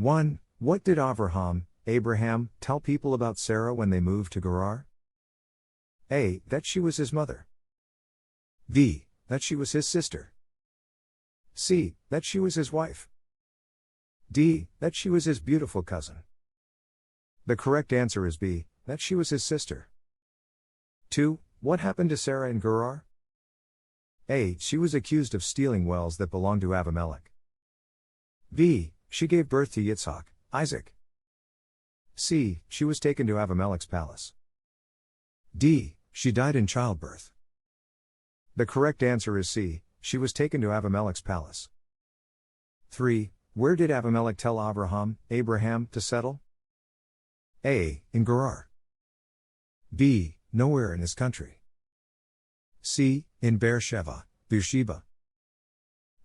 1. What did Abraham, tell people about Sarah when they moved to Gerar? A. That she was his mother. B. That she was his sister. C. That she was his wife. D. That she was his beautiful cousin. The correct answer is B. That she was his sister. 2. What happened to Sarah in Gerar? A. She was accused of stealing wells that belonged to Avi Melch. B. She gave birth to Yitzhak, Isaac. C. She was taken to Avi Melch's palace. D. She died in childbirth. The correct answer is C. She was taken to Avi Melch's palace. 3. Where did Avi Melch tell Abraham, to settle? A. In Gara. B. Nowhere in his country. C. In Beersheba.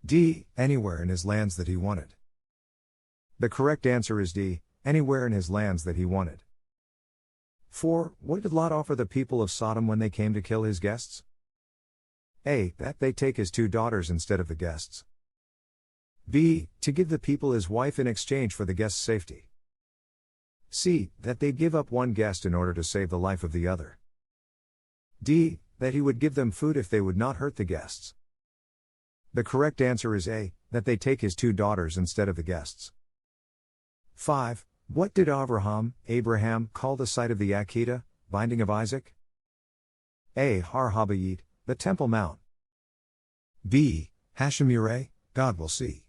D. Anywhere in his lands that he wanted. The correct answer is D. Anywhere in his lands that he wanted. 4. What did Lot offer the people of Sodom when they came to kill his guests? A. That they take his 2 daughters instead of the guests. B. To give the people his wife in exchange for the guest's safety. C. That they'd give up one guest in order to save the life of the other. D. That he would give them food if they would not hurt the guests. The correct answer is A. That they take his 2 daughters instead of the guests. 5. What did Abraham, call the site of the Al-Qaeda Binding of Isaac? A. Har Habayit, the Temple Mount. B. Hashemureh, God will see.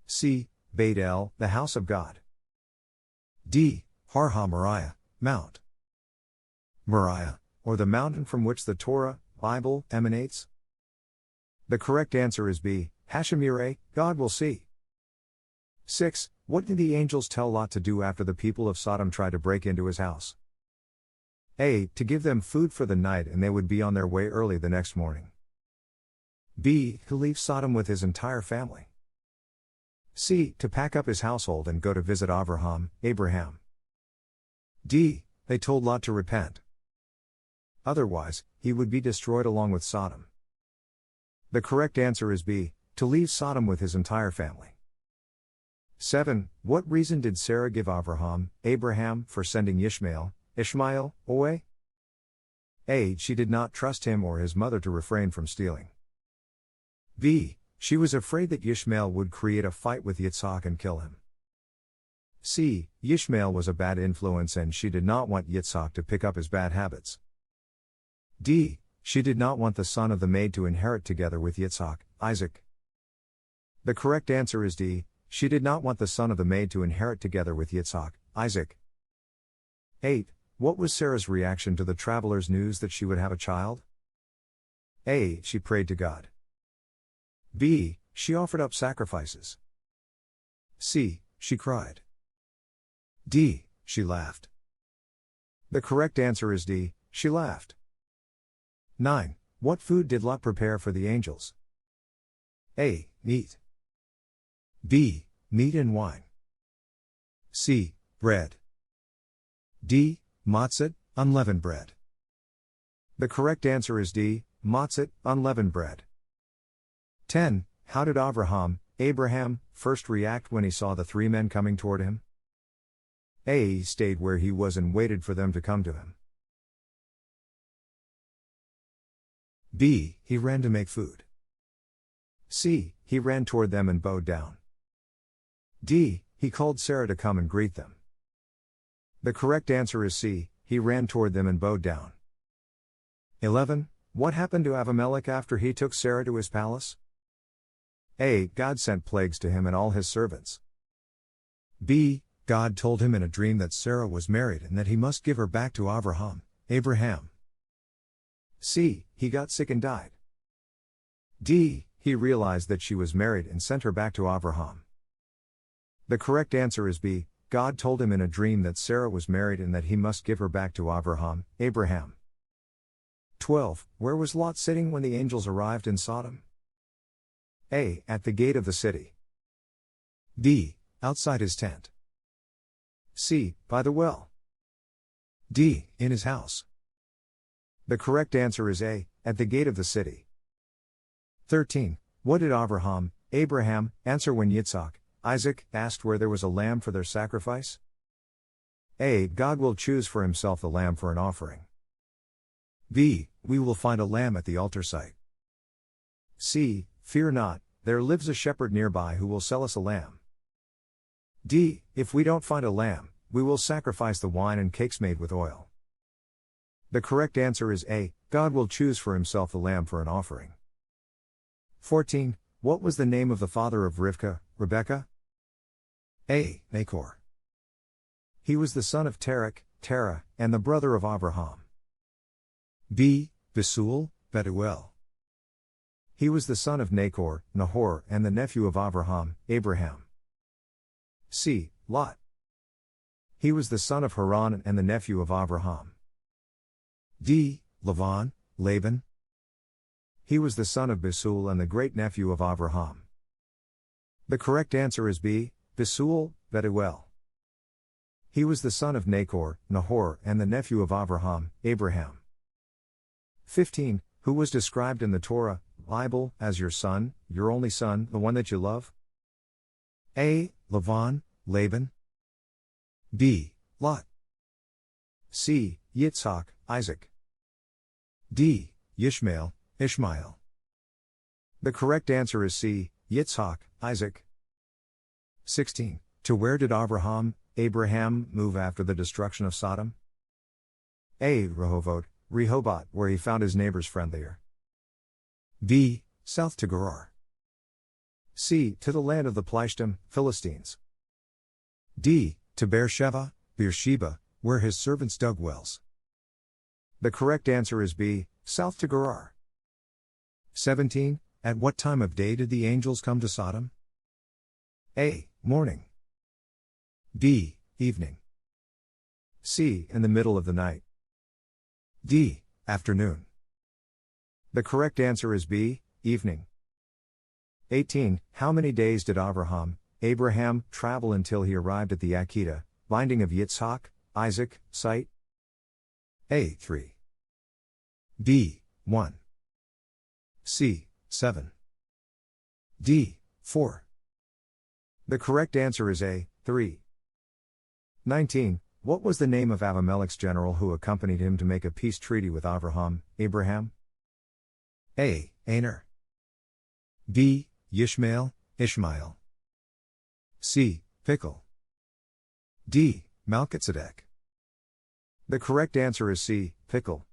C. Beit El, the House of God. D. Har HaMoriah, Mount Moriah, or the mountain from which the Torah, Bible, emanates? The correct answer is B. Hashemureh, God will see. 6. What did the angels tell Lot to do after the people of Sodom tried to break into his house? A. To give them food for the night and they would be on their way early the next morning. B. To leave Sodom with his entire family. C. To pack up his household and go to visit Abraham. D. They told Lot to repent. Otherwise, he would be destroyed along with Sodom. The correct answer is B. To leave Sodom with his entire family. 7. What reason did Sarah give Abraham, for sending Ishmael, away? A. She did not trust him or his mother to refrain from stealing. B. She was afraid that Ishmael would create a fight with Yitzhak and kill him. C. Ishmael was a bad influence and she did not want Yitzhak to pick up his bad habits. D. She did not want the son of the maid to inherit together with Yitzhak, Isaac. The correct answer is D. She did not want the son of the maid to inherit together with Yitzhak, Isaac. 8. What was Sarah's reaction to the traveler's news that she would have a child? A. She prayed to God. B. She offered up sacrifices. C. She cried. D. She laughed. The correct answer is D. She laughed. 9. What food did Lot prepare for the angels? A. Meat. B. Meat and wine. C. Bread. D. Matzot, unleavened bread. The correct answer is D. Matzot, unleavened bread. 10. How did Abraham, first react when he saw the 3 men coming toward him? A. He stayed where he was and waited for them to come to him. B. He ran to make food. C. He ran toward them and bowed down. D. He called Sarah to come and greet them. The correct answer is C. He ran toward them and bowed down. 11. What happened to Avi Melch after he took Sarah to his palace? A. God sent plagues to him and all his servants. B. God told him in a dream that Sarah was married and that he must give her back to Abraham. C. He got sick and died. D. He realized that she was married and sent her back to Avraham. The correct answer is B. God told him in a dream that Sarah was married and that he must give her back to Abraham. 12. Where was Lot sitting when the angels arrived in Sodom? A. At the gate of the city. B. Outside his tent. C. By the well. D. In his house. The correct answer is A. At the gate of the city. 13. What did Abraham, answer when Yitzhak, Isaac, asked where there was a lamb for their sacrifice? A. God will choose for himself the lamb for an offering. B. We will find a lamb at the altar site. C. Fear not, there lives a shepherd nearby who will sell us a lamb. D. If we don't find a lamb, we will sacrifice the wine and cakes made with oil. The correct answer is A. God will choose for himself the lamb for an offering. 14. What was the name of the father of Rivka, Rebekah? A. Nahor. He was the son of Terah, and the brother of Avraham. B. Bethuel, Betuel. He was the son of Nahor, and the nephew of Abraham. C. Lot. He was the son of Haran and the nephew of Avraham. D. Laban. He was the son of Bethuel and the great-nephew of Avraham. The correct answer is B. Bethuel, Betuel. He was the son of Nahor, and the nephew of Abraham. 15. Who was described in the Torah, Bible, as your son, your only son, the one that you love? A. Laban. B. Lot. C. Yitzhak, Isaac. D. Ishmael. The correct answer is C. Yitzhak, Isaac. 16. To where did Abraham move after the destruction of Sodom? A. Rehoboth, where he found his neighbors friendlier. B. South to Gara. C. To the land of the Plishtim, Philistines. D. To Beersheba, where his servants dug wells. The correct answer is B. South to Gara. 17. At what time of day did the angels come to Sodom? A. Morning. B. Evening. C. In the middle of the night. D. Afternoon. The correct answer is B. Evening. 18. How many days did Abraham, travel until he arrived at the Al-Qaeda Binding of Isaac, site? A. 3. B. 1. C. 7. D. 4. The correct answer is A. 3. 19. What was the name of Avi Melch's general who accompanied him to make a peace treaty with Abraham? A. Aner. B. Ishmael. C. Pickle. D. Melchizedek. The correct answer is C. Pickle.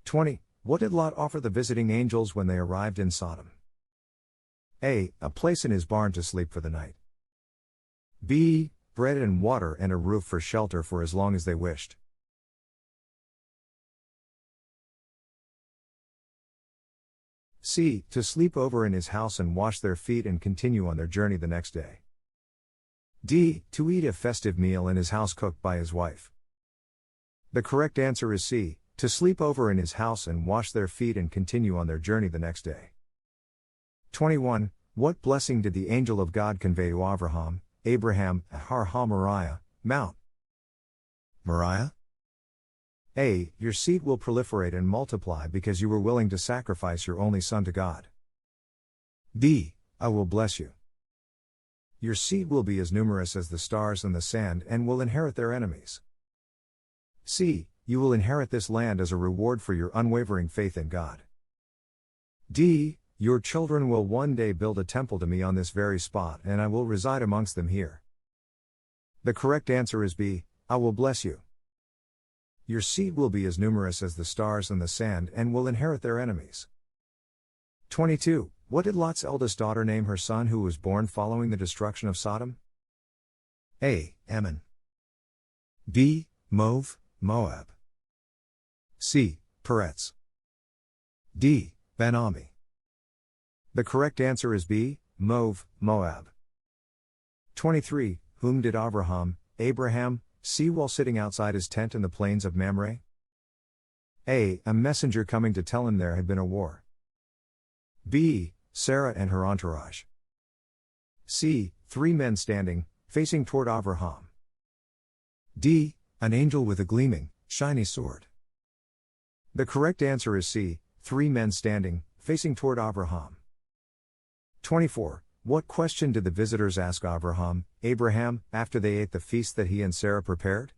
20. What did Lot offer the visiting angels when they arrived in Sodom? A. A place in his barn to sleep for the night. B. Bread and water and a roof for shelter for as long as they wished. C. To sleep over in his house and wash their feet and continue on their journey the next day. D. To eat a festive meal in his house cooked by his wife. The correct answer is C. To sleep over in his house and wash their feet and continue on their journey the next day. 21. What blessing did the angel of God convey to Abraham, at Moriah, Mount Moriah? A. Your seed will proliferate and multiply because you were willing to sacrifice your only son to God. B. I will bless you. Your seed will be as numerous as the stars and the sand and will inherit their enemies. C. You will inherit this land as a reward for your unwavering faith in God. D. Your children will one day build a temple to me on this very spot and I will reside amongst them here. The correct answer is B. I will bless you. Your seed will be as numerous as the stars and the sand and will inherit their enemies. 22. What did Lot's eldest daughter name her son who was born following the destruction of Sodom? A. Ammon. B. Moab. C. Peretz. D. Ben-Ami. The correct answer is B. Moab. 23. Whom did Abraham, see while sitting outside his tent in the plains of Mamre? A. A messenger coming to tell him there had been a war. B. Sarah and her entourage. C. 3 men standing, facing toward Avraham. D. An angel with a gleaming, shiny sword. The correct answer is C. 3 men standing, facing toward Avraham. 24. What question did the visitors ask Abraham, after they ate the feast that he and Sarah prepared?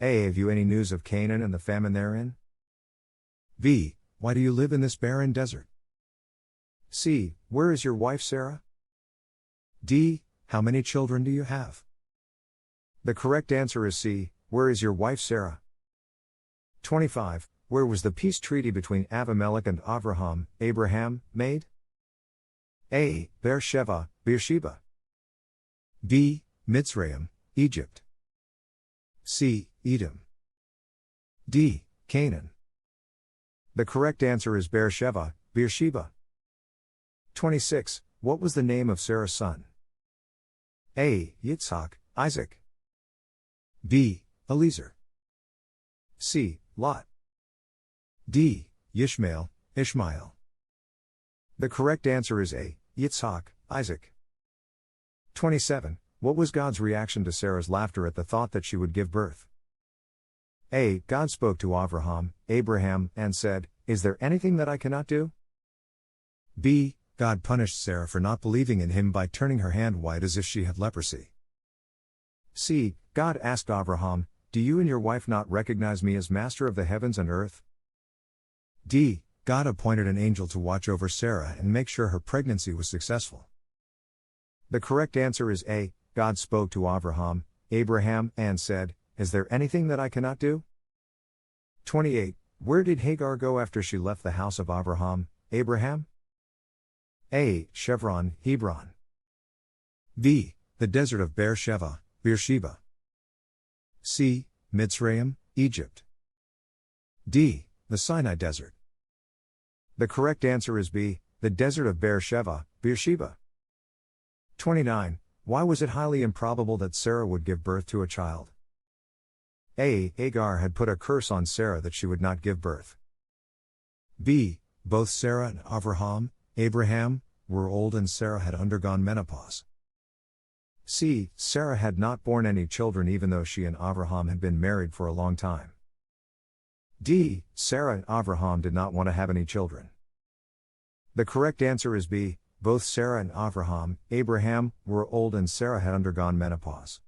A. Have you any news of Canaan and the famine therein? B. Why do you live in this barren desert? C. Where is your wife Sarah? D. How many children do you have? The correct answer is C. Where is your wife Sarah? 25. Where was the peace treaty between Avi Melch and Abraham, made? A. Beersheba. B. Mitzrayim, Egypt. C. Edom. D. Canaan. The correct answer is Beersheba. 26. What was the name of Sarah's son? A. Yitzhak, Isaac. B. Eliezer. C. Lot. D. Ishmael. The correct answer is A. Yitzhak, Isaac. 27. What was God's reaction to Sarah's laughter at the thought that she would give birth? A. God spoke to Abraham, and said, "Is there anything that I cannot do?" B. God punished Sarah for not believing in him by turning her hand white as if she had leprosy. C. God asked Avraham, "Do you and your wife not recognize me as master of the heavens and earth?" D. God appointed an angel to watch over Sarah and make sure her pregnancy was successful. The correct answer is A. God spoke to Abraham, and said, "Is there anything that I cannot do?" 28. Where did Hagar go after she left the house of Abraham? A. Hebron. B. The desert of Beersheba. C. Mitzrayim, Egypt. D. The Sinai Desert. The correct answer is B. The desert of Beersheba. 29. Why was it highly improbable that Sarah would give birth to a child? A. Hagar had put a curse on Sarah that she would not give birth. B. Both Sarah and Abraham, were old and Sarah had undergone menopause. C. Sarah had not borne any children even though she and Avraham had been married for a long time. D. Sarah and Avraham did not want to have any children. The correct answer is B. Both Sarah and Abraham, were old and Sarah had undergone menopause.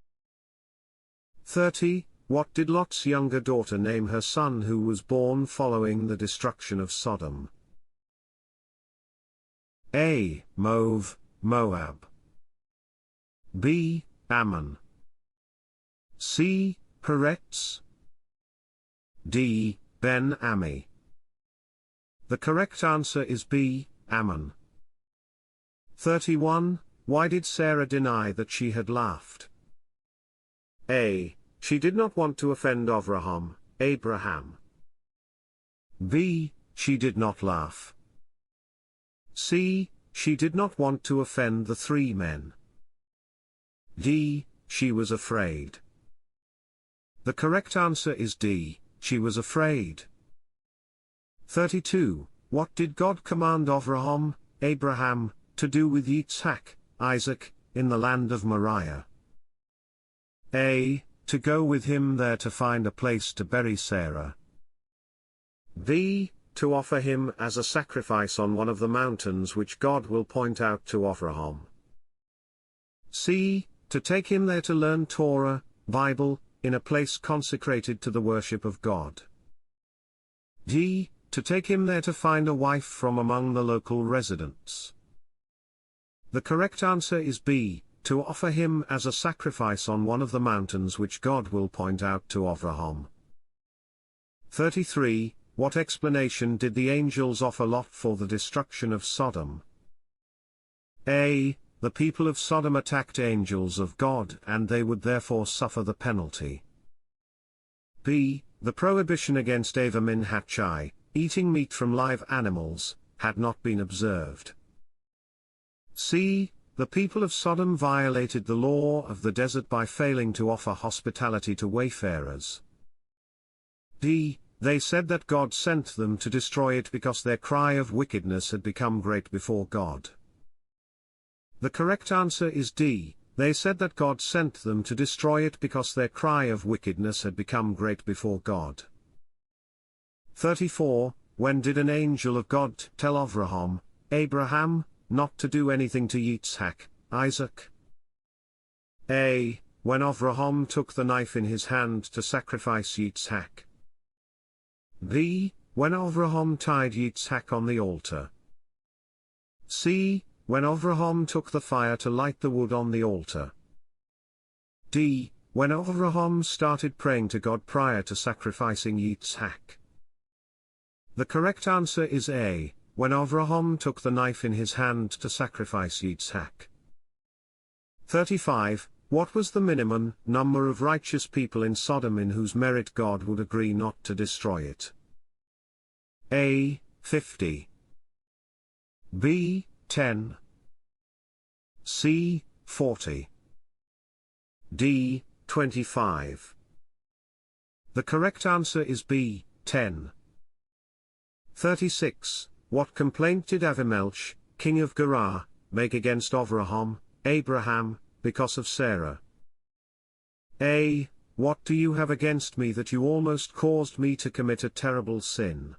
30. What did Lot's younger daughter name her son who was born following the destruction of Sodom? A. Moab. B. Ammon. C. Peretz. D. Ben-Ami. The correct answer is B. Ammon. 31. Why did Sarah deny that she had laughed? A. She did not want to offend Abraham. B. She did not laugh. C. She did not want to offend the three men. D. She was afraid. The correct answer is D. She was afraid. 32. What did God command Abraham, to do with Yitzhak, Isaac, in the land of Moriah? A. To go with him there to find a place to bury Sarah. B. To offer him as a sacrifice on one of the mountains which God will point out to Avraham. C. To take him there to learn Torah, Bible, in a place consecrated to the worship of God. D. To take him there to find a wife from among the local residents. The correct answer is B. To offer him as a sacrifice on one of the mountains which God will point out to Avraham. 33. What explanation did the angels offer Lot for the destruction of Sodom? A. The people of Sodom attacked angels of God and they would therefore suffer the penalty. B. The prohibition against Ava min hachai, eating meat from live animals, had not been observed. C. The people of Sodom violated the law of the desert by failing to offer hospitality to wayfarers. D. They said that God sent them to destroy it because their cry of wickedness had become great before God. The correct answer is D. They said that God sent them to destroy it because their cry of wickedness had become great before God. 34. When did an angel of God tell Avraham, not to do anything to Yitzhak, Isaac? A. When Avraham took the knife in his hand to sacrifice Yitzhak. B. When Avraham tied Yitzhak on the altar. C. When Avraham took the fire to light the wood on the altar. D. When Avraham started praying to God prior to sacrificing Yitzhak. The correct answer is A. When Avraham took the knife in his hand to sacrifice Yitzhak. 35. What was the minimum number of righteous people in Sodom in whose merit God would agree not to destroy it? A. 50. B. 10. C. 40. D. 25. The correct answer is B. 10. 36. What complaint did Avi Melch, king of Gara, make against Avraham, Abraham, because of Sarah? A. What do you have against me that you almost caused me to commit a terrible sin?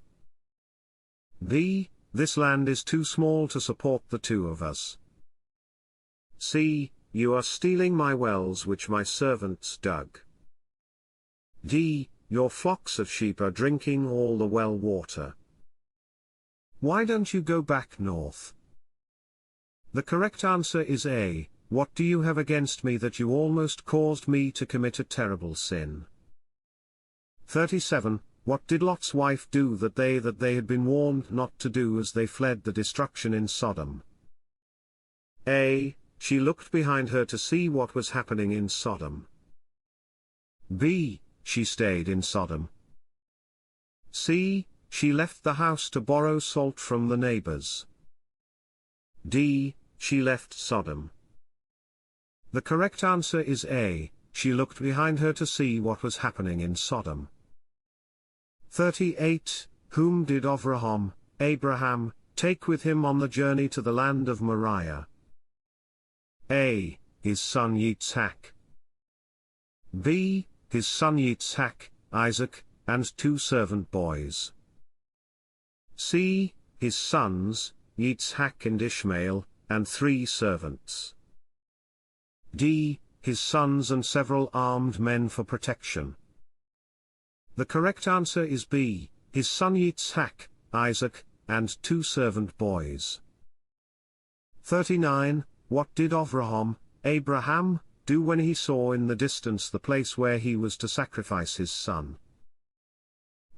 B. This land is too small to support the two of us. C. You are stealing my wells which my servants dug. D. Your flocks of sheep are drinking all the well water. Why don't you go back north? The correct answer is A. What do you have against me that you almost caused me to commit a terrible sin? 37. What did Lot's wife do that they had been warned not to do as they fled the destruction in Sodom? A. She looked behind her to see what was happening in Sodom. B. She stayed in Sodom. C. She left the house to borrow salt from the neighbors. D. She left Sodom. The correct answer is A. She looked behind her to see what was happening in Sodom. 38. Whom did Avraham, Abraham, take with him on the journey to the land of Moriah? A. His son Yitzhak. B. His son Yitzhak, Isaac, and 2 servant boys. C. His sons, Yitzhak and Ishmael, and 3 servants. D. His sons and several armed men for protection. The correct answer is B. His son Yitzhak, Isaac, and 2 servant boys. 39. What did Avraham, Abraham, do when he saw in the distance the place where he was to sacrifice his son?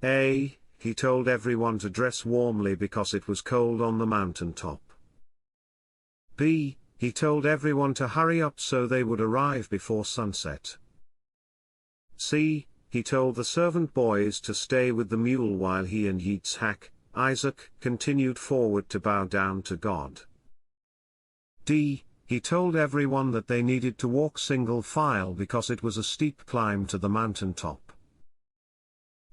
A. He told everyone to dress warmly because it was cold on the mountaintop. B. He told everyone to hurry up so they would arrive before sunset. C. He told the servant boys to stay with the mule while he and Yitzhak, Isaac, continued forward to bow down to God. D. He told everyone that they needed to walk single file because it was a steep climb to the mountaintop.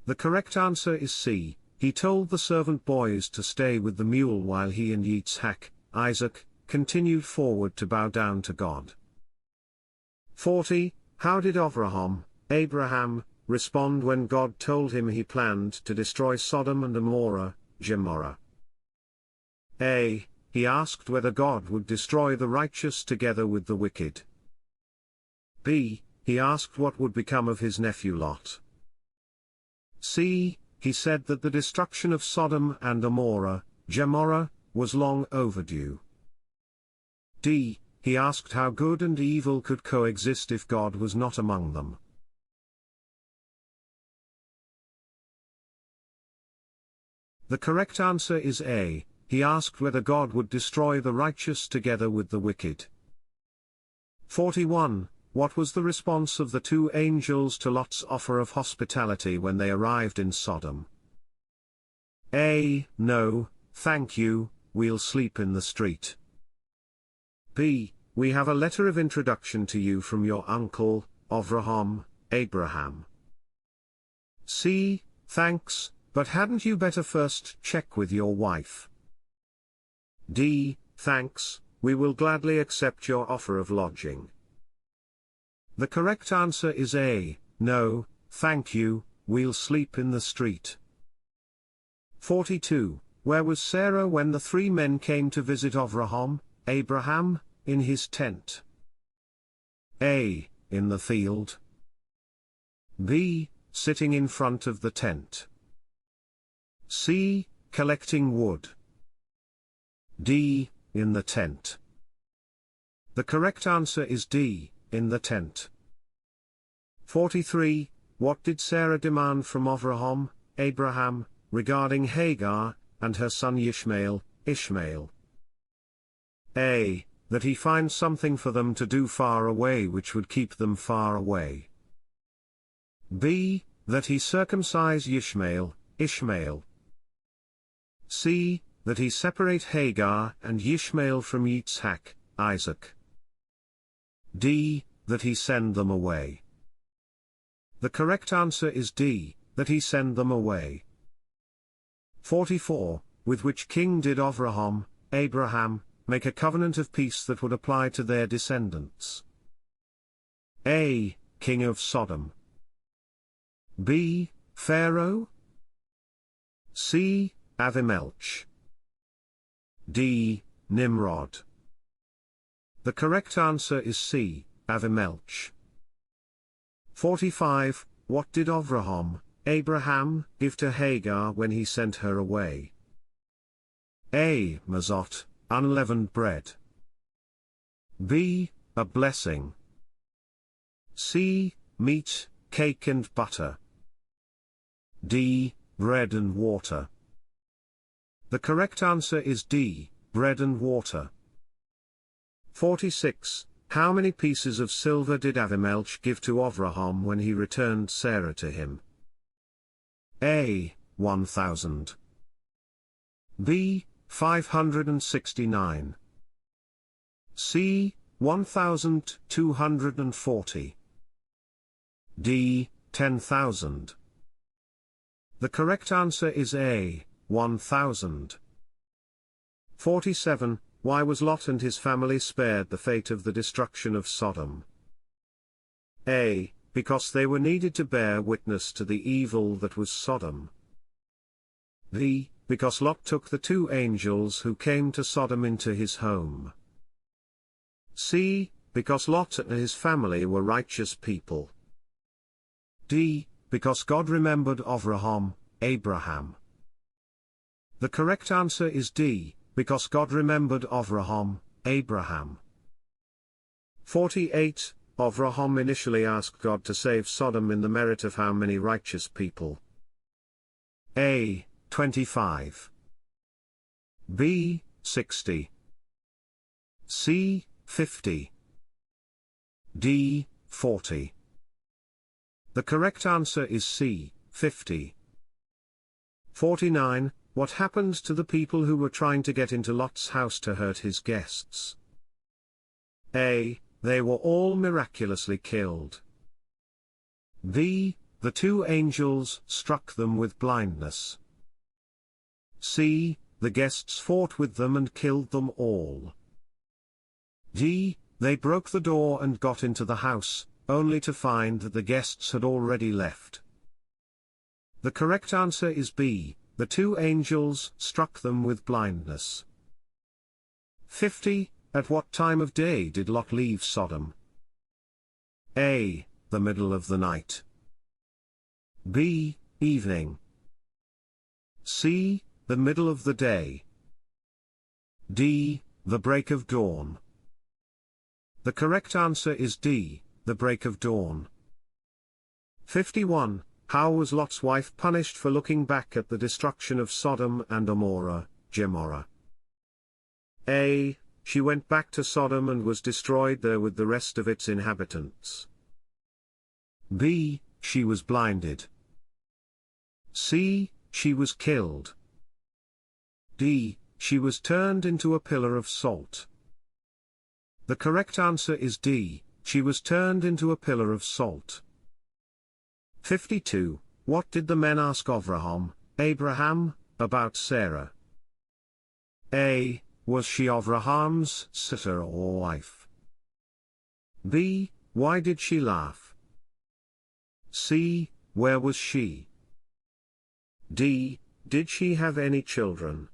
The correct answer is C. He told the servant boys to stay with the mule while he and Yitzhak, Isaac, continued forward to bow down to God. 40. How did Avraham, Abraham, respond when God told him he planned to destroy Sodom and Gomorrah? A. He asked whether God would destroy the righteous together with the wicked. B. He asked what would become of his nephew Lot. C. He said that the destruction of Sodom and Gomorrah, was long overdue. D. He asked how good and evil could coexist if God was not among them. The correct answer is A. He asked whether God would destroy the righteous together with the wicked. 41. What was the response of the 2 angels to Lot's offer of hospitality when they arrived in Sodom? A. No, thank you, we'll sleep in the street. B. We have a letter of introduction to you from your uncle, Avraham, Abraham. C. Thanks, but hadn't you better first check with your wife? D. Thanks, we will gladly accept your offer of lodging. The correct answer is A. No, thank you, we'll sleep in the street. 42. where was Sarah when the 3 men came to visit Avraham, Abraham, in his tent? A. In the field. B. Sitting in front of the tent. C. Collecting wood. D. In the tent. The correct answer is D. In the tent. 43. What did Sarah demand from Avraham, Abraham, regarding Hagar, and her son Ishmael? A. That he find something for them to do far away which would keep them far away. B. That he circumcise Ishmael. C. That he separate Hagar and Ishmael from Yitzhak, Isaac. D. That he send them away. The correct answer is D. That he send them away. 44. With which king did Avraham, Abraham, make a covenant of peace that would apply to their descendants? A. King of Sodom. B. Pharaoh. C. Avi Melch. D. Nimrod. The correct answer is C. Avi Melch. 45. What did Avraham, Abraham, give to Hagar when he sent her away? A. Mazot, unleavened bread. B. A blessing. C. Meat, cake and butter. D. Bread and water. The correct answer is D. Bread and water. 46. How many pieces of silver did Avi Melch give to Avraham when he returned Sarah to him? A. 1,000. B. 569. C. 1,240. D. 10,000. The correct answer is A. 1,000. 47. Why was Lot and his family spared the fate of the destruction of Sodom? A. Because they were needed to bear witness to the evil that was Sodom. B. Because Lot took the 2 angels who came to Sodom into his home. C. Because Lot and his family were righteous people. D. Because God remembered Avraham, Abraham. The correct answer is D. Because God remembered Avraham, Abraham. 48. Avraham initially asked God to save Sodom in the merit of how many righteous people? A. 25. B. 60. C. 50. D. 40. The correct answer is C. 50. 49. What happened to the people who were trying to get into Lot's house to hurt his guests? A. They were all miraculously killed. B. The 2 angels struck them with blindness. C. The guests fought with them and killed them all. D. They broke the door and got into the house, only to find that the guests had already left. The correct answer is B. The 2 angels struck them with blindness. 50. At what time of day did Lot leave Sodom? A. The middle of the night. B. Evening. C. The middle of the day. D. The break of dawn. The correct answer is D. The break of dawn. 51. How was Lot's wife punished for looking back at the destruction of Sodom and Gomorrah? A. She went back to Sodom and was destroyed there with the rest of its inhabitants. B. She was blinded. C. She was killed. D. She was turned into a pillar of salt. The correct answer is D. She was turned into a pillar of salt. 52. What did the men ask Avraham, Abraham, about Sarah? A. Was she Avraham's sister or wife? B. Why did she laugh? C. Where was she? D. Did she have any children?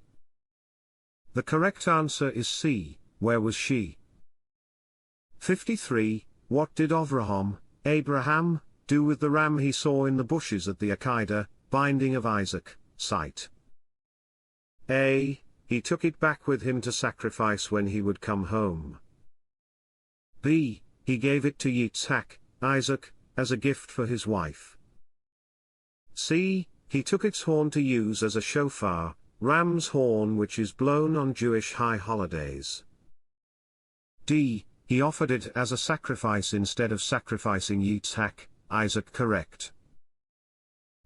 The correct answer is C. Where was she? 53. What did Avraham, do with the ram he saw in the bushes at the Al-Qaeda Binding of Isaac site? A. He took it back with him to sacrifice when he would come home. B. He gave it to Yitzhak, Isaac, as a gift for his wife. C. He took its horn to use as a shofar, ram's horn which is blown on Jewish high holidays. D. He offered it as a sacrifice instead of sacrificing Yitzhak, Isaac. Correct.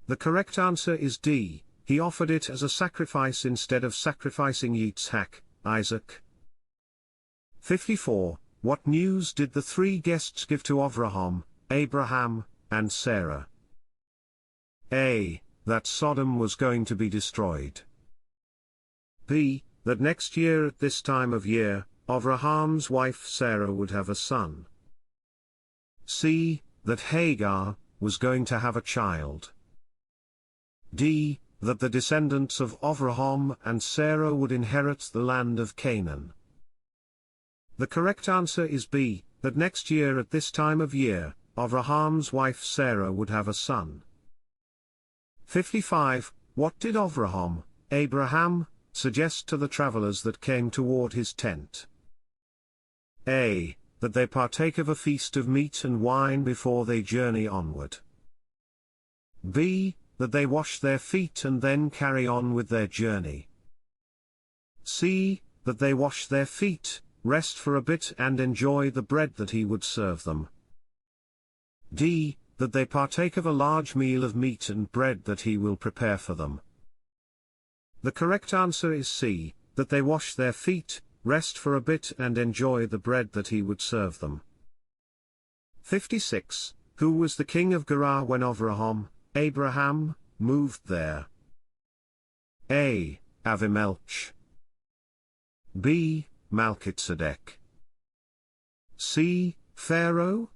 The correct answer is D. He offered it as a sacrifice instead of sacrificing Yitzhak, Isaac. 54. What news did the three guests give to Abraham, and Sarah? A. That Sodom was going to be destroyed. B. That next year at this time of year, Avraham's wife Sarah would have a son. C. That Hagar was going to have a child. D. That the descendants of Avraham and Sarah would inherit the land of Canaan. The correct answer is B. That next year at this time of year, Avraham's wife Sarah would have a son. 55. What did Abraham, suggest to the travelers that came toward his tent? A. That they partake of a feast of meat and wine before they journey onward. B. That they wash their feet and then carry on with their journey. C. That they wash their feet, rest for a bit and enjoy the bread that he would serve them. D. That they partake of a large meal of meat and bread that he will prepare for them. The correct answer is C. That they wash their feet, rest for a bit and enjoy the bread that he would serve them. 56. Who was the king of Gara when Abraham, moved there? A. Avi Melch. B. Melchizedek. C. Pharaoh.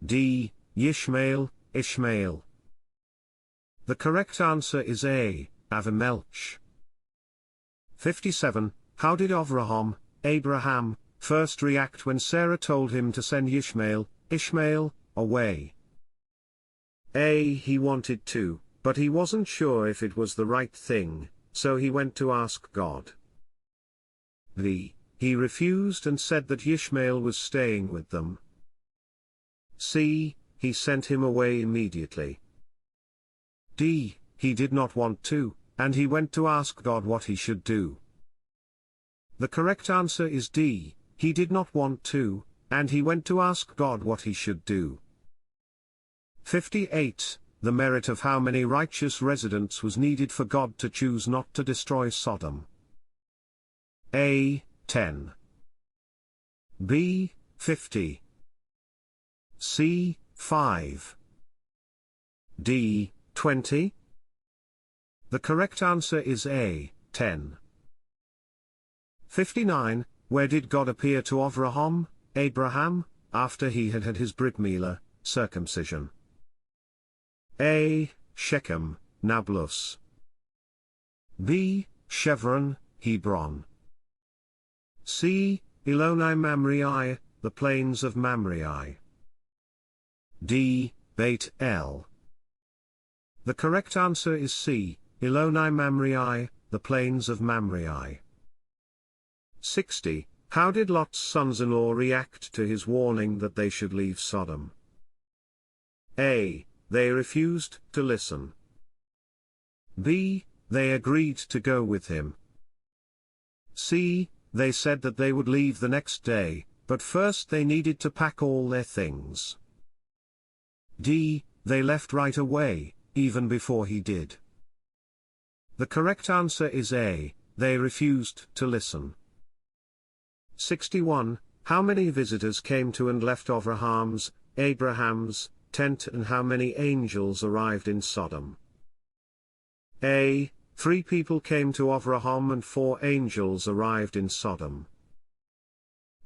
D. Ishmael. The correct answer is A. Avi Melch. 57. How did Abraham, first react when Sarah told him to send Ishmael, away? A. He wanted to, but he wasn't sure if it was the right thing, so he went to ask God. B. He refused and said that Ishmael was staying with them. C. He sent him away immediately. D. He did not want to, and he went to ask God what he should do. The correct answer is D. He did not want to, and he went to ask God what he should do. 58. The merit of how many righteous residents was needed for God to choose not to destroy Sodom? A. 10. B. 50. C. 5. D. 20. The correct answer is A. 10. 59. Where did God appear to Abraham, after he had had his Brickmealer, circumcision? A. Shechem, Nablus. B. Chevron, Hebron. C. Eloni Mamre, the plains of Mamre. D. Beit El. The correct answer is C. Eloni Mamre, the plains of Mamre. 60. How did Lot's sons-in-law react to his warning that they should leave Sodom? A. They refused to listen. B. They agreed to go with him. C. They said that they would leave the next day, but first they needed to pack all their things. D. They left right away, even before he did. The correct answer is A. They refused to listen. 61. How many visitors came to and left Abraham's tent, and how many angels arrived in Sodom? A. 3 people came to Avraham and 4 angels arrived in Sodom.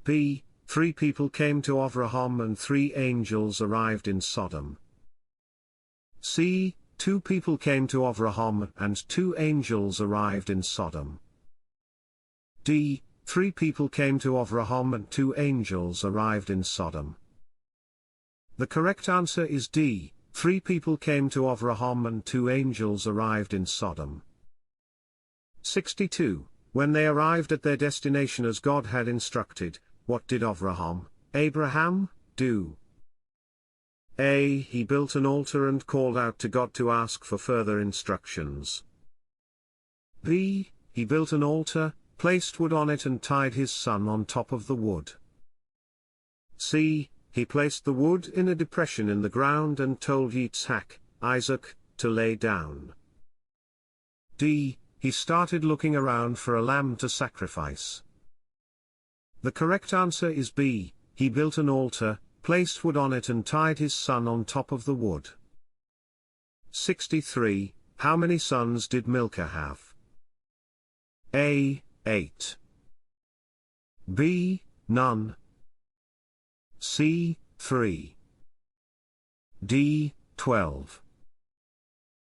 B. 3 people came to Avraham and 3 angels arrived in Sodom. C. 2 people came to Avraham and 2 angels arrived in Sodom. D. 3 people came to Avraham and 2 angels arrived in Sodom. The correct answer is D. 3 people came to Avraham and 2 angels arrived in Sodom. 62. When they arrived at their destination as God had instructed, what did Abraham, do? A. He built an altar and called out to God to ask for further instructions. B. He built an altar, placed wood on it and tied his son on top of the wood. C. He placed the wood in a depression in the ground and told Yitzhak, Isaac, to lay down. D. He started looking around for a lamb to sacrifice. The correct answer is B. He built an altar, placed wood on it and tied his son on top of the wood. 63. How many sons did Milcah have? A. 8. B. None. C. 3. D. 12.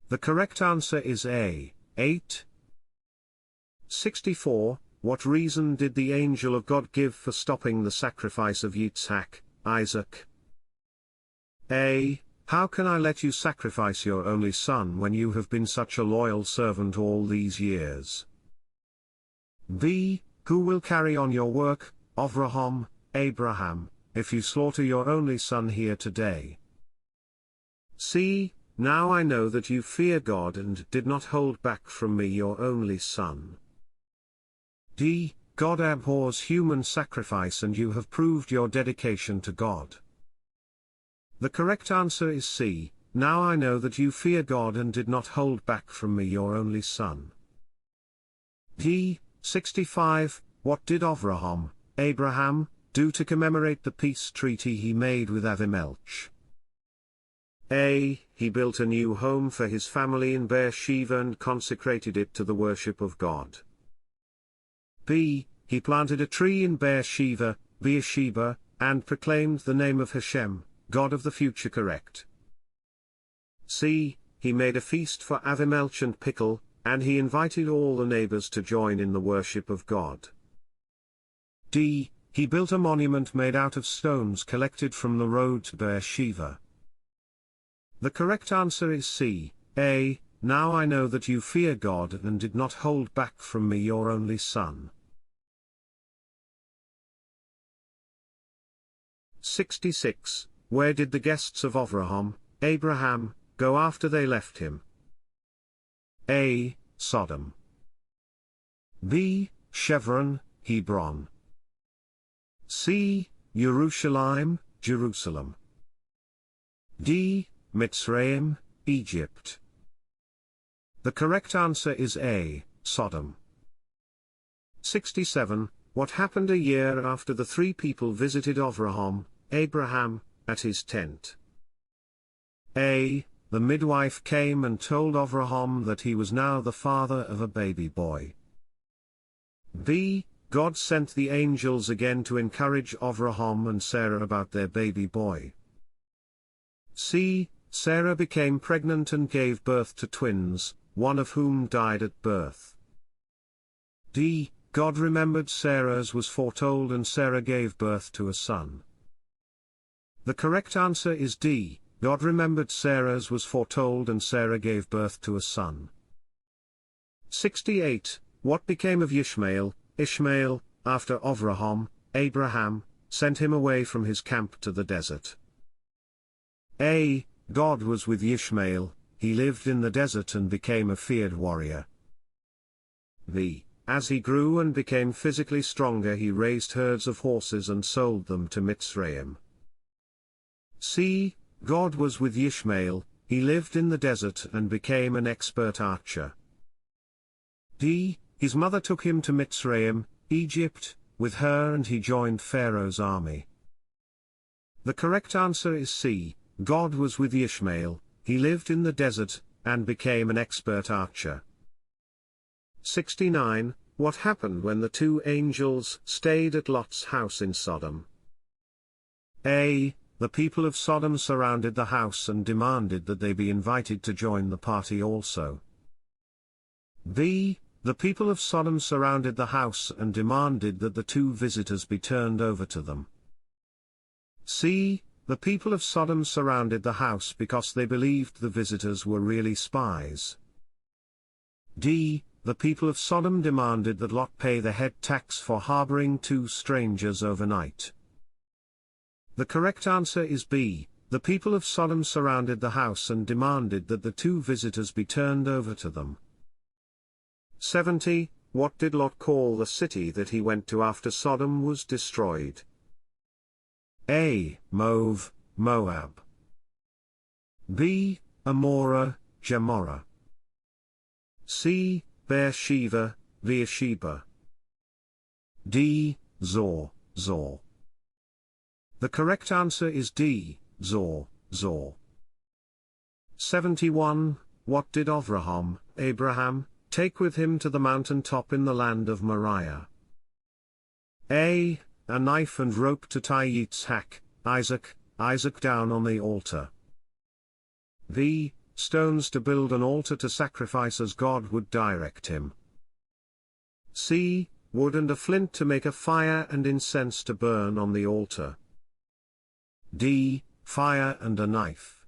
The correct answer is A. 8. 64. What reason did the angel of God give for stopping the sacrifice of Yitzhak, Isaac? A. How can I let you sacrifice your only son when you have been such a loyal servant all these years? B. Who will carry on your work, Avraham, Abraham, if you slaughter your only son here today? C. Now I know that you fear God and did not hold back from me your only son. D. God abhors human sacrifice and you have proved your dedication to God. The correct answer is C. Now I know that you fear God and did not hold back from me your only son. D. 65. What did Abraham, do to commemorate the peace treaty he made with Avi Melch? A. He built a new home for his family in Beersheba and consecrated it to the worship of God. B. He planted a tree in Beersheba, and proclaimed the name of Hashem, God of the future. Correct. C. He made a feast for Avi Melch and pickle, and he invited all the neighbors to join in the worship of God. D. He built a monument made out of stones collected from the road to Beersheba. The correct answer is C. A. Now I know that you fear God and did not hold back from me your only son. 66. Where did the guests of Abraham, go after they left him? A. Sodom. B. Chevron, Hebron. C. Jerusalem. D. Mitzrayim, Egypt. The correct answer is A. Sodom. 67. What happened a year after the 3 people visited Abraham, at his tent? A. The midwife came and told Avraham that he was now the father of a baby boy. B. God sent the angels again to encourage Avraham and Sarah about their baby boy. C. Sarah became pregnant and gave birth to twins, one of whom died at birth. D. God remembered Sarah as was foretold and Sarah gave birth to a son. The correct answer is D. God remembered Sarah as was foretold and Sarah gave birth to a son. 68. What became of Ishmael, after Abraham, sent him away from his camp to the desert? A. God was with Ishmael, he lived in the desert and became a feared warrior. B. As he grew and became physically stronger he raised herds of horses and sold them to Mitzrayim. C. God was with Ishmael, he lived in the desert and became an expert archer. D. His mother took him to Mitzrayim, Egypt, with her and he joined Pharaoh's army. The correct answer is C. God was with Ishmael, he lived in the desert, and became an expert archer. 69. What happened when the 2 angels stayed at Lot's house in Sodom? A. The people of Sodom surrounded the house and demanded that they be invited to join the party also. B. The people of Sodom surrounded the house and demanded that the two visitors be turned over to them. C. The people of Sodom surrounded the house because they believed the visitors were really spies. D. The people of Sodom demanded that Lot pay the head tax for harboring two strangers overnight. The correct answer is B. The people of Sodom surrounded the house and demanded that the two visitors be turned over to them. 70. What did Lot call the city that he went to after Sodom was destroyed? A. Mov, Moab. B. Amorah, Gomorrah. C. Beersheba, Beersheba. D. Zor, Zor. The correct answer is D. Zor, Zor. 71. What did Avraham, take with him to the mountaintop in the land of Moriah? A. A knife and rope to tie Yitzhak, Isaac down on the altar. B. Stones to build an altar to sacrifice as God would direct him. C. Wood and a flint to make a fire and incense to burn on the altar. D. Fire and a knife.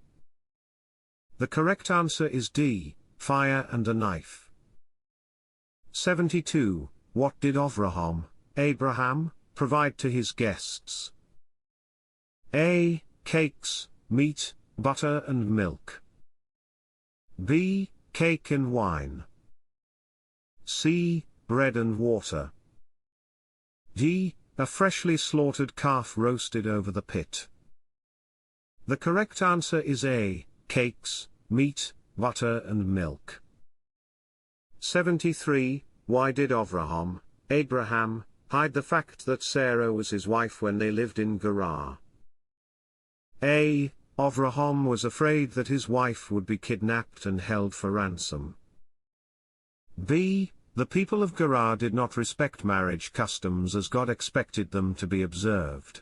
The correct answer is D. Fire and a knife. 72. What did Abraham, provide to his guests? A. Cakes, meat, butter and milk. B. Cake and wine. C. Bread and water. D. A freshly slaughtered calf roasted over the pit. The correct answer is A. Cakes, meat, butter and milk. 73. Why did Avraham, hide the fact that Sarah was his wife when they lived in Gara? A. Avraham was afraid that his wife would be kidnapped and held for ransom. B. The people of Gara did not respect marriage customs as God expected them to be observed.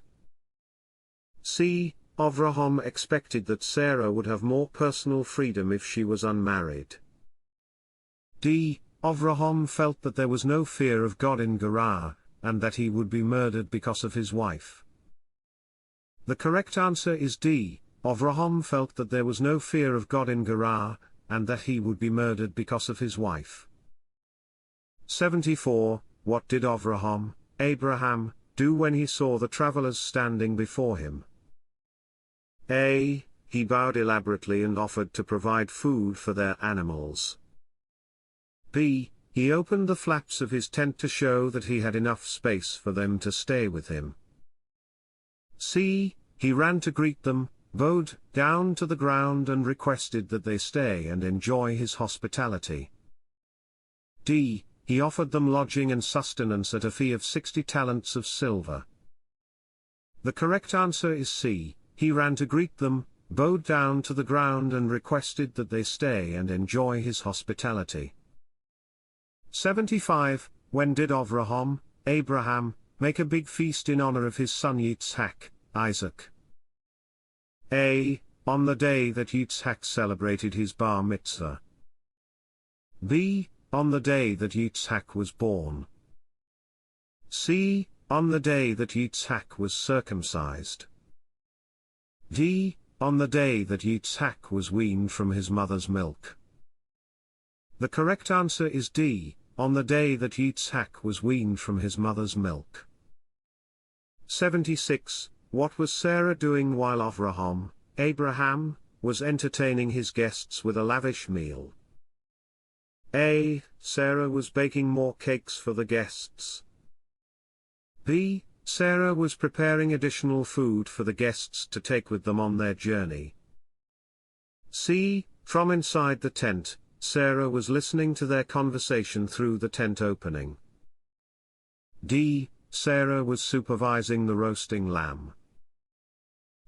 C. Avraham expected that Sarah would have more personal freedom if she was unmarried. D. Avraham felt that there was no fear of God in Gara, and that he would be murdered because of his wife. The correct answer is D. Avraham felt that there was no fear of God in Gara, and that he would be murdered because of his wife. 74. What did Avraham, do when he saw the travelers standing before him? A. He bowed elaborately and offered to provide food for their animals. B. He opened the flaps of his tent to show that he had enough space for them to stay with him. C. He ran to greet them, bowed down to the ground and requested that they stay and enjoy his hospitality. D. He offered them lodging and sustenance at a fee of 60 talents of silver. The correct answer is C. He ran to greet them, bowed down to the ground and requested that they stay and enjoy his hospitality. 75. When did Avraham, make a big feast in honor of his son Yitzhak, Isaac? A. On the day that Yitzhak celebrated his bar mitzvah. B. On the day that Yitzhak was born. C. On the day that Yitzhak was circumcised. D. On the day that Yitzhak was weaned from his mother's milk. The correct answer is D. On the day that Yitzhak was weaned from his mother's milk. 76. What was Sarah doing while Abraham, was entertaining his guests with a lavish meal? A. Sarah was baking more cakes for the guests. B. Sarah was preparing additional food for the guests to take with them on their journey. C. From inside the tent, Sarah was listening to their conversation through the tent opening. D. Sarah was supervising the roasting lamb.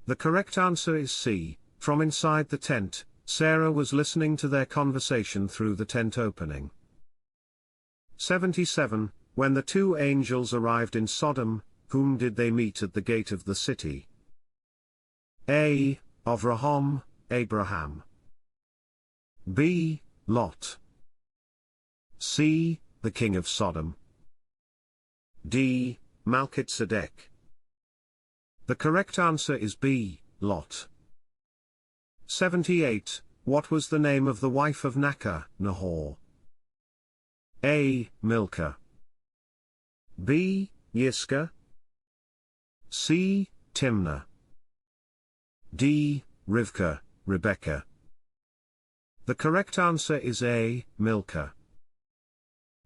The correct answer is C. From inside the tent, Sarah was listening to their conversation through the tent opening. 77. When the two angels arrived in Sodom, whom did they meet at the gate of the city? A. Avraham. B. Lot. C. the king of Sodom? D. Melchizedek. The correct answer is B. Lot. 78. What was the name of the wife of Nahor? A. Milcah. B. Yiscah. C. Timnah. D. Rivka, Rebecca. The correct answer is A. Milcah.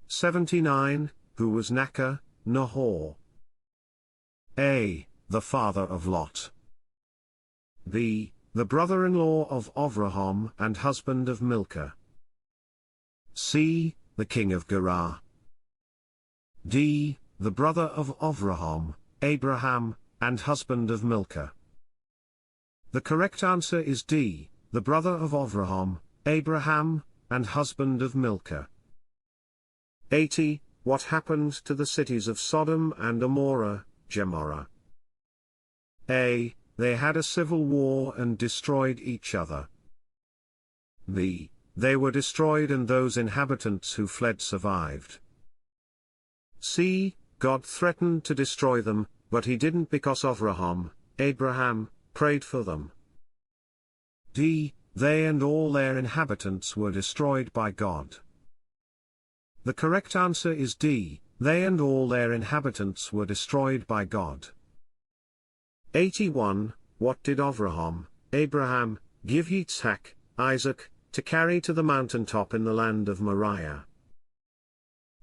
79. Who was Nahor? A. The father of Lot. B. The brother-in-law of Avraham and husband of Milcah. C. The king of Gara. D. The brother of Avraham, Abraham, and husband of Milcah. The correct answer is D. The brother of Avraham, Abraham, and husband of Milcah. 80. What happened to the cities of Sodom and Gomorrah? A. They had a civil war and destroyed each other. B. They were destroyed and those inhabitants who fled survived. C. God threatened to destroy them, but he didn't because Abraham, prayed for them. D. They and all their inhabitants were destroyed by God. The correct answer is D. They and all their inhabitants were destroyed by God. 81. What did Abraham, give Yitzhak, Isaac, to carry to the mountaintop in the land of Moriah?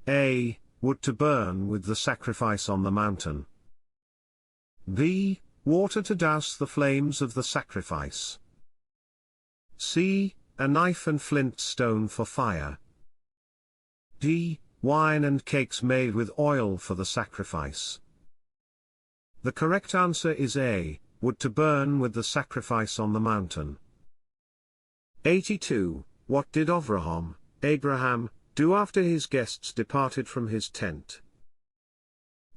A. Wood to burn with the sacrifice on the mountain. B. Water to douse the flames of the sacrifice. C. A knife and flint stone for fire. D. Wine and cakes made with oil for the sacrifice. The correct answer is A. Wood to burn with the sacrifice on the mountain. 82. What did Abraham, do after his guests departed from his tent?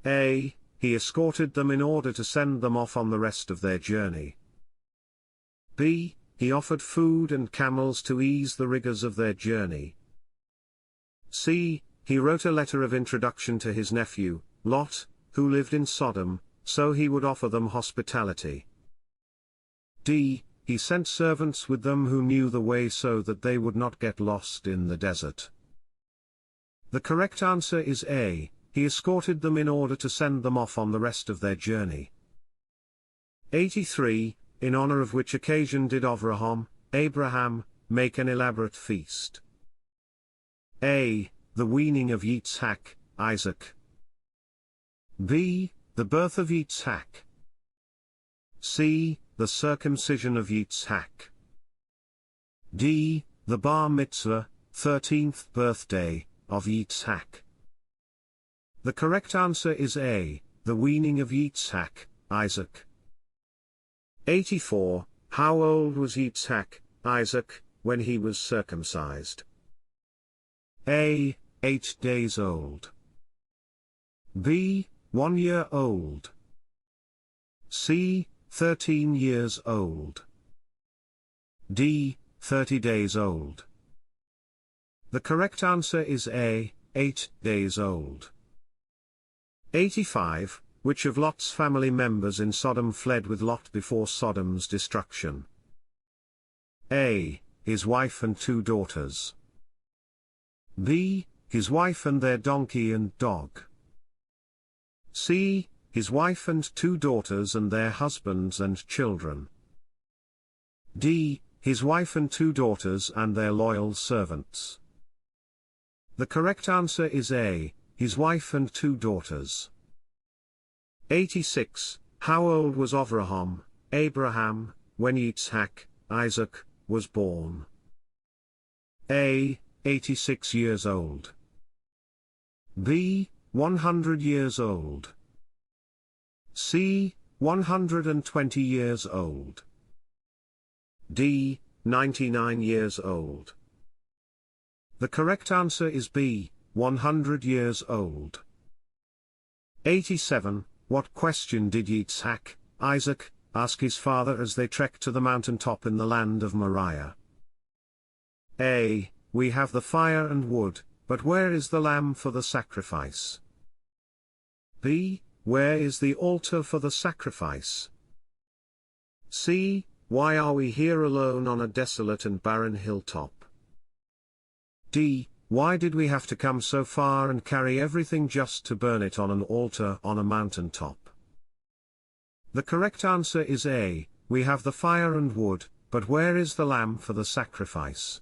A. He escorted them in order to send them off on the rest of their journey. B. He offered food and camels to ease the rigors of their journey. C. He wrote a letter of introduction to his nephew, Lot, who lived in Sodom, so he would offer them hospitality. D. He sent servants with them who knew the way so that they would not get lost in the desert. The correct answer is A. He escorted them in order to send them off on the rest of their journey. 83. In honor of which occasion did Abraham, make an elaborate feast? A. The weaning of Yitzhak, Isaac. B. The birth of Yitzhak. C. The circumcision of Yitzhak. D. The bar mitzvah, 13th birthday, of Yitzhak. The correct answer is A. The weaning of Yitzhak, Isaac. 84. How old was Yitzhak, Isaac, when he was circumcised? A. 8 days old. B. 1 year old. C. 13 years old. D. 30 days old. The correct answer is A. 8 days old. 85. Which of Lot's family members in Sodom fled with Lot before Sodom's destruction? A. His wife and 2 daughters. B. His wife and their donkey and dog. C. His wife and 2 daughters and their husbands and children. D. His wife and 2 daughters and their loyal servants. The correct answer is A. His wife and 2 daughters. 86. How old was Abraham, when Yitzhak, Isaac, was born? A. 86 years old. B. 100 years old. C. 120 years old. D. 99 years old. The correct answer is B. 100 years old. 87. What question did Yitzhak, Isaac, ask his father as they trekked to the mountaintop in the land of Moriah? A. We have the fire and wood, but where is the lamb for the sacrifice? B. Where is the altar for the sacrifice? C. Why are we here alone on a desolate and barren hilltop? D. Why did we have to come so far and carry everything just to burn it on an altar on a mountaintop? The correct answer is A. We have the fire and wood, but where is the lamb for the sacrifice?